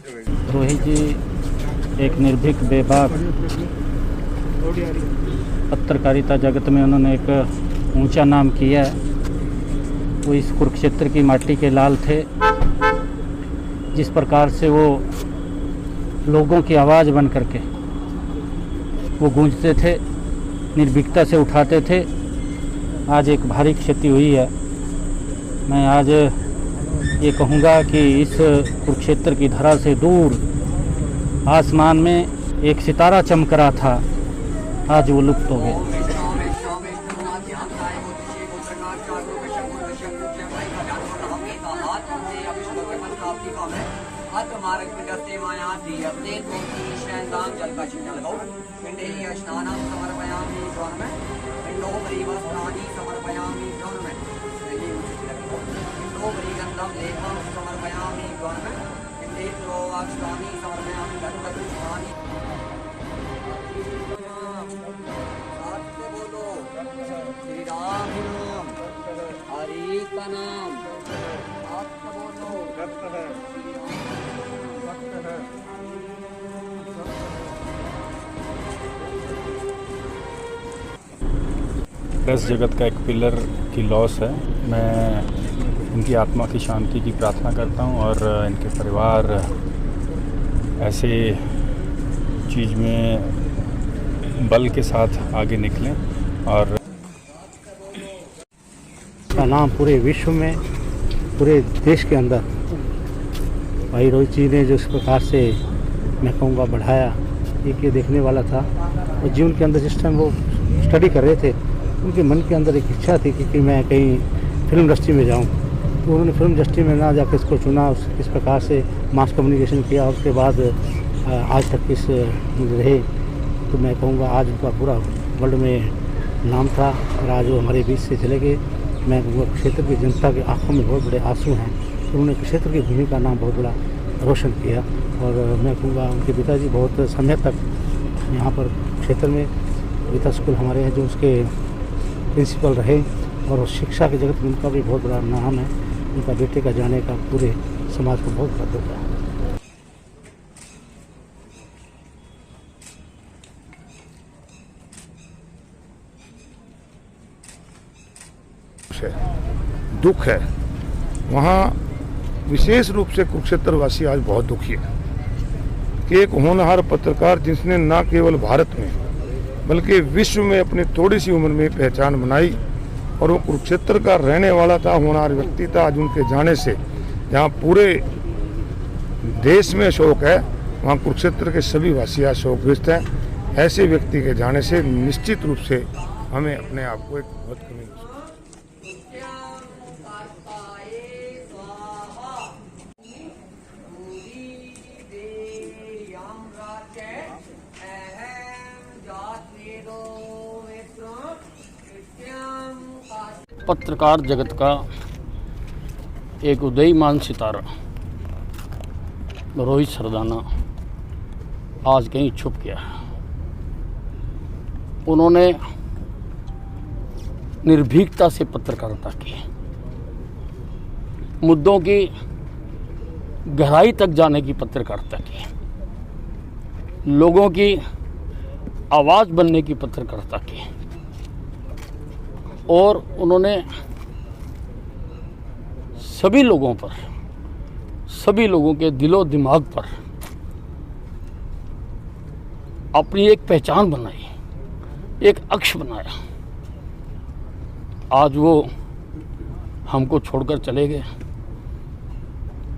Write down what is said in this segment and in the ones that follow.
रोहित जी एक निर्भीक बेबाक पत्रकारिता जगत में उन्होंने एक ऊंचा नाम किया है। वो इस कुरुक्षेत्र की माटी के लाल थे। जिस प्रकार से वो लोगों की आवाज़ बन करके वो गूंजते थे, निर्भीकता से उठाते थे। आज एक भारी क्षति हुई है। मैं आज ये कहूँगा कि इस कुरुक्षेत्र की धरा से दूर आसमान में एक सितारा चमक रहा था, आज वो लुप्त हो गया। श्री राम नाम, हरि का नाम, आपका बोलो। प्रेस जगत का एक पिलर की लॉस है। मैं इनकी आत्मा की शांति की प्रार्थना करता हूं और इनके परिवार ऐसे चीज़ में बल के साथ आगे निकलें और का नाम पूरे विश्व में, पूरे देश के अंदर भाई रोहित जी ने जो इस प्रकार से मैं कहूँगा बढ़ाया, ये देखने वाला था। और जीवन के अंदर जिस टाइम वो स्टडी कर रहे थे, उनके मन के अंदर एक इच्छा थी कि मैं कहीं फिल्म इंडस्ट्री में जाऊं। तो उन्होंने फिल्म इंडस्ट्री में ना जाकर इसको चुना, इस प्रकार से मास कम्युनिकेशन किया। उसके बाद आज तक इस रहे। तो मैं कहूँगा आज उनका पूरा वर्ल्ड में नाम था और आज वो हमारे बीच से चले गए। मैं कहूँगा क्षेत्र की जनता की आंखों में बहुत बड़े आंसू हैं। तो उन्होंने क्षेत्र की भूमि का नाम बहुत बड़ा रोशन किया। और मैं कहूँगा उनके पिताजी बहुत समय तक यहाँ पर क्षेत्र में गीता स्कूल हमारे हैं जो उसके प्रिंसिपल रहे और शिक्षा के जगत में उनका भी बहुत बड़ा नाम है। उनका बेटे का जाने का पूरे समाज को बहुत बड़ा दुख है। दुख है। वहाँ विशेष रूप से कुरुक्षेत्र वासी आज बहुत दुखी है कि एक होनहार पत्रकार जिसने न केवल भारत में बल्कि विश्व में अपनी थोड़ी सी उम्र में पहचान बनाई और वो कुरुक्षेत्र का रहने वाला था, होनहार व्यक्ति था। आज उनके जाने से जहाँ पूरे देश में शोक है, वहाँ कुरुक्षेत्र के सभी वासी आज शोकग्रस्त हैं। ऐसे व्यक्ति के जाने से निश्चित रूप से हमें अपने आप को एक बहुत कमी महसूस। पत्रकार जगत का एक उदयमान सितारा रोहित सरदाना आज कहीं छुप गया है। उन्होंने निर्भीकता से पत्रकारिता की, मुद्दों की गहराई तक जाने की पत्रकारिता की, लोगों की आवाज़ बनने की पत्रकारिता की। और उन्होंने सभी लोगों पर, सभी लोगों के दिलो दिमाग पर अपनी एक पहचान बनाई, एक अक्ष बनाया। आज वो हमको छोड़कर चले गए,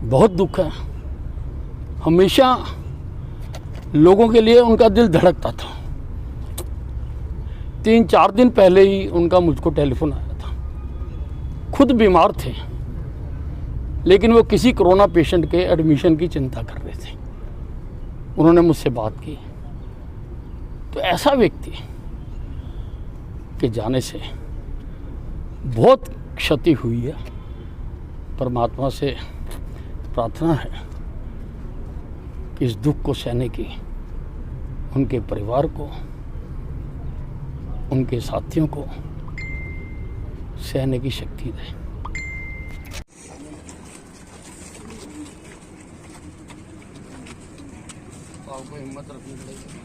बहुत दुख है। हमेशा लोगों के लिए उनका दिल धड़कता था। 3-4 दिन पहले ही उनका मुझको टेलीफोन आया था। खुद बीमार थे, लेकिन वो किसी कोरोना पेशेंट के एडमिशन की चिंता कर रहे थे। उन्होंने मुझसे बात की। तो ऐसा व्यक्ति के जाने से बहुत क्षति हुई है। परमात्मा से प्रार्थना है कि इस दुख को सहने की उनके परिवार को, उनके साथियों को सहने की शक्ति दे। आपको हिम्मत रखनी पड़ेगी।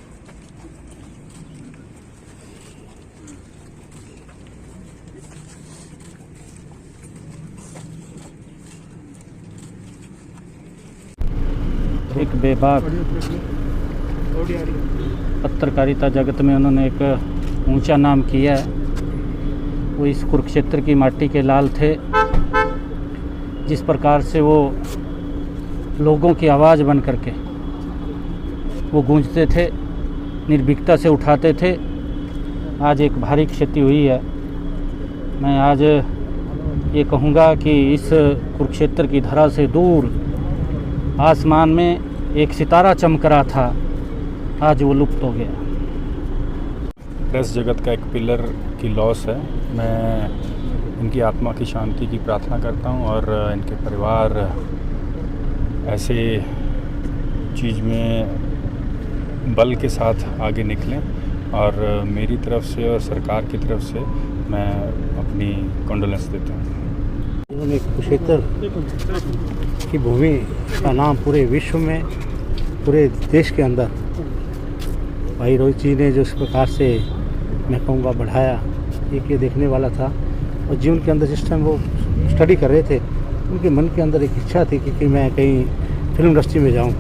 एक बेबाक पत्रकारिता जगत में उन्होंने एक ऊंचा नाम किया है। वो इस कुरुक्षेत्र की माटी के लाल थे। जिस प्रकार से वो लोगों की आवाज़ बन करके वो गूंजते थे, निर्भीकता से उठाते थे। आज एक भारी क्षति हुई है। मैं आज ये कहूँगा कि इस कुरुक्षेत्र की धरा से दूर आसमान में एक सितारा चमक रहा था, आज वो लुप्त हो गया। प्रेस जगत का एक पिलर की लॉस है। मैं इनकी आत्मा की शांति की प्रार्थना करता हूँ और इनके परिवार ऐसे चीज़ में बल के साथ आगे निकलें और मेरी तरफ से और सरकार की तरफ से मैं अपनी कंडोलेंस देता हूँ। उन्होंने कुरुक्षेत्र की भूमि का नाम पूरे विश्व में, पूरे देश के अंदर भाई रोहित जी ने जो इस प्रकार से मैं कहूँगा बढ़ाया, ये देखने वाला था। और जीवन के अंदर जिस टाइम वो स्टडी कर रहे थे, उनके मन के अंदर एक इच्छा थी कि मैं कहीं फिल्म इंडस्ट्री में जाऊँ।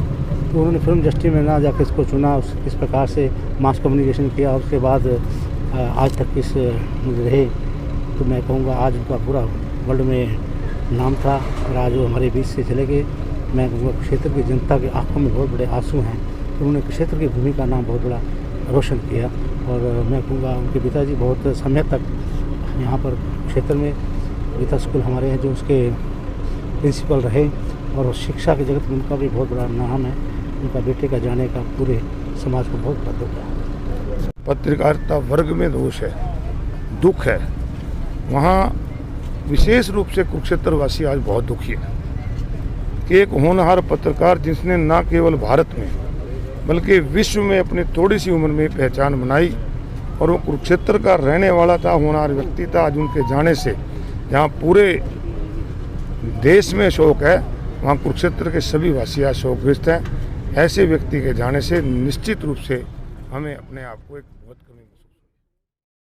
तो उन्होंने फिल्म इंडस्ट्री में ना जाकर इसको चुना, इस प्रकार से मास कम्युनिकेशन किया। उसके बाद आज तक इस रहे। तो मैं कहूँगा आज उनका पूरा वर्ल्ड में नाम था और आज वो हमारे बीच से चले गए। मैं कहूँगा क्षेत्र की जनता की आंखों में बहुत बड़े आंसू हैं। तो उन्होंने क्षेत्र की भूमि का नाम बहुत बड़ा रोशन किया। और मैं कहूँगा उनके पिताजी बहुत समय तक यहाँ पर क्षेत्र में गीता स्कूल हमारे हैं जो उसके प्रिंसिपल रहे, और शिक्षा के जगत में उनका भी बहुत बड़ा नाम है। उनका बेटे का जाने का पूरे समाज को बहुत बड़ा दुख है। पत्रकारिता वर्ग में दोष है, दुख है। वहाँ विशेष रूप से कुरुक्षेत्र वासी आज बहुत दुखी है कि एक होनहार पत्रकार जिसने न केवल भारत में बल्कि विश्व में अपनी थोड़ी सी उम्र में पहचान बनाई, और वो कुरुक्षेत्र का रहने वाला था, होनहार व्यक्ति था। आज उनके जाने से जहाँ पूरे देश में शोक है, वहाँ कुरुक्षेत्र के सभी वासी आज शोकग्रस्त हैं। ऐसे व्यक्ति के जाने से निश्चित रूप से हमें अपने आप को एक